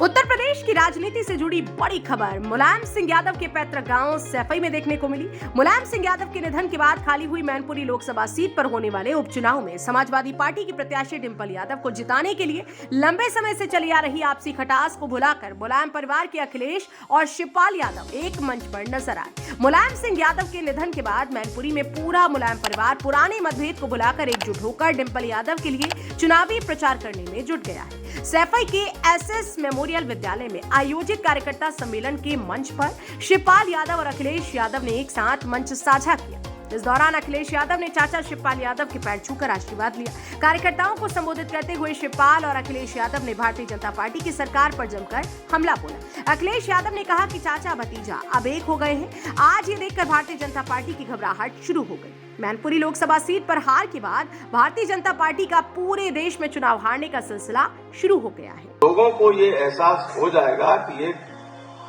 उत्तर प्रदेश की राजनीति से जुड़ी बड़ी खबर मुलायम सिंह यादव के पैतृक गांव सैफई में देखने को मिली। मुलायम सिंह यादव के निधन के बाद खाली हुई मैनपुरी लोकसभा सीट पर होने वाले उपचुनाव में समाजवादी पार्टी की प्रत्याशी डिंपल यादव को जिताने के लिए लंबे समय से चली आ रही आपसी खटास को भुलाकर मुलायम परिवार के अखिलेश और शिवपाल यादव एक मंच पर नजर आए। मुलायम सिंह यादव के निधन के बाद मैनपुरी में पूरा मुलायम परिवार पुराने मतभेद को भुलाकर एकजुट होकर डिंपल यादव के लिए चुनावी प्रचार करने में जुट गया है। सैफई के एसएस मेमोरियल विद्यालय में आयोजित कार्यकर्ता सम्मेलन के मंच पर शिवपाल यादव और अखिलेश यादव ने एक साथ मंच साझा किया। इस दौरान अखिलेश यादव ने चाचा शिवपाल यादव के पैर छूकर आशीर्वाद लिया। कार्यकर्ताओं को संबोधित करते हुए शिवपाल और अखिलेश यादव ने भारतीय जनता पार्टी की सरकार पर जमकर हमला बोला। अखिलेश यादव ने कहा कि चाचा भतीजा अब एक हो गए हैं। आज ये देखकर भारतीय जनता पार्टी की घबराहट शुरू हो गई। मैनपुरी लोकसभा सीट पर हार के बाद भारतीय जनता पार्टी का पूरे देश में चुनाव हारने का सिलसिला शुरू हो गया है। लोगों को ये एहसास हो जाएगा कि ये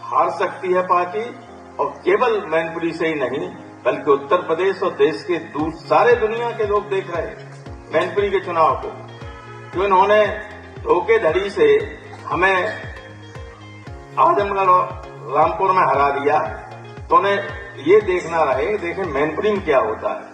हार सकती है पार्टी, और केवल मैनपुरी से ही नहीं बल्कि उत्तर प्रदेश और देश के सारे दुनिया के लोग देख रहे हैं मैनपुरी के चुनाव को। तो इन्होंने धोखेधड़ी से हमें आजमगढ़ और रामपुर में हरा दिया, तो उन्हें ये देखना रहे देखें मैनपुरी में क्या होता है।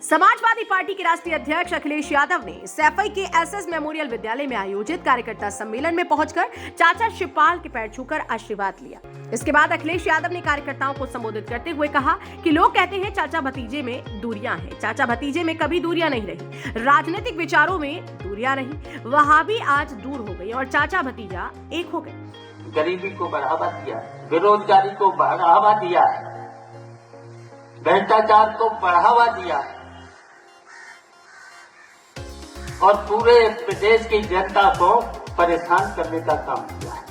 समाजवादी पार्टी के राष्ट्रीय अध्यक्ष अखिलेश यादव ने सैफई के एसएस मेमोरियल विद्यालय में आयोजित कार्यकर्ता सम्मेलन में पहुंचकर चाचा शिवपाल के पैर छूकर आशीर्वाद लिया। इसके बाद अखिलेश यादव ने कार्यकर्ताओं को संबोधित करते हुए कहा कि लोग कहते हैं चाचा भतीजे में दूरियां हैं। चाचा भतीजे में कभी दूरियां नहीं रही, राजनीतिक विचारों में दूरियां रही, वहां भी आज दूर हो गई और चाचा भतीजा एक हो गए। गरीबी को बढ़ावा दिया, बेरोजगारी को बढ़ावा दिया, भ्रष्टाचार को बढ़ावा दिया और पूरे प्रदेश की जनता को परेशान करने का काम किया है।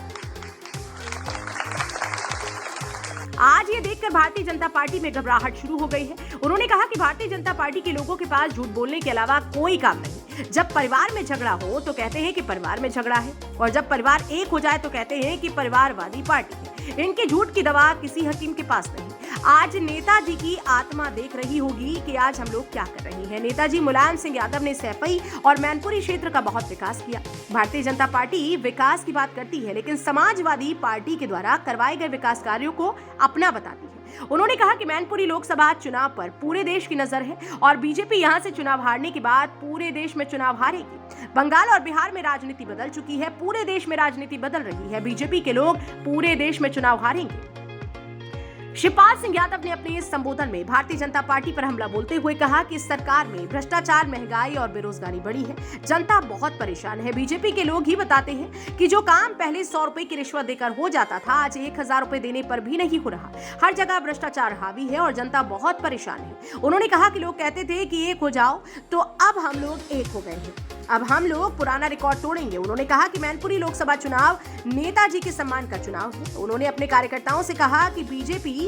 आज ये देखकर भारतीय जनता पार्टी में घबराहट शुरू हो गई है। उन्होंने कहा कि भारतीय जनता पार्टी के लोगों के पास झूठ बोलने के अलावा कोई काम नहीं। जब परिवार में झगड़ा हो तो कहते हैं कि परिवार में झगड़ा है, और जब परिवार एक हो जाए तो कहते हैं कि परिवारवादी पार्टी है। इनके झूठ की दवा किसी हकीम के पास नहीं। आज नेताजी की आत्मा देख रही होगी कि आज हम लोग क्या कर रहे हैं। नेताजी मुलायम सिंह यादव ने सैफई और मैनपुरी क्षेत्र का बहुत विकास किया। भारतीय जनता पार्टी विकास की बात करती है, लेकिन समाजवादी पार्टी के द्वारा करवाए गए विकास कार्यों को अपना बताती है। उन्होंने कहा कि मैनपुरी लोकसभा चुनाव पर पूरे देश की नजर है और बीजेपी यहां से चुनाव हारने के बाद पूरे देश में चुनाव हारेगी। बंगाल और बिहार में राजनीति बदल चुकी है, पूरे देश में राजनीति बदल रही है। बीजेपी के लोग पूरे देश में चुनाव हारेंगे। शिवपाल सिंह यादव ने अपने इस संबोधन में भारतीय जनता पार्टी पर हमला बोलते हुए कहा कि इस सरकार में भ्रष्टाचार, महंगाई और बेरोजगारी बढ़ी है। जनता बहुत परेशान है। बीजेपी के लोग ही बताते हैं कि जो काम पहले 100 रुपए की रिश्वत देकर हो जाता था, आज 1000 रुपए देने पर भी नहीं हो रहा। हर जगह भ्रष्टाचार हावी है और जनता बहुत परेशान है। उन्होंने कहा कि लोग कहते थे कि एक हो जाओ, तो अब हम लोग एक हो गए हैं। अब हम लोग पुराना रिकॉर्ड तोड़ेंगे। उन्होंने कहा कि मैनपुरी लोकसभा चुनाव नेताजी के सम्मान का चुनाव है। उन्होंने अपने कार्यकर्ताओं से कहा कि बीजेपी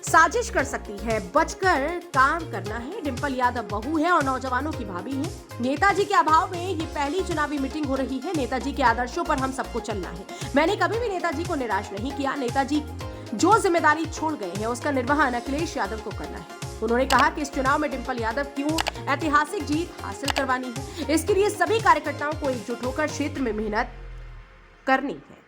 साजिश कर सकती है, बचकर काम करना है। डिंपल यादव बहू है और नौजवानों की भाभी है। नेताजी के अभाव में ये पहली चुनावी मीटिंग हो रही है। नेताजी के आदर्शों पर हम सबको चलना है। मैंने कभी भी नेताजी को निराश नहीं किया। नेताजी जो जिम्मेदारी छोड़ गए हैं उसका निर्वहन अखिलेश यादव को करना है। उन्होंने कहा कि इस चुनाव में डिंपल यादव क्यों ऐतिहासिक जीत हासिल करवानी है, इसके लिए सभी कार्यकर्ताओं को एकजुट होकर क्षेत्र में मेहनत करनी है।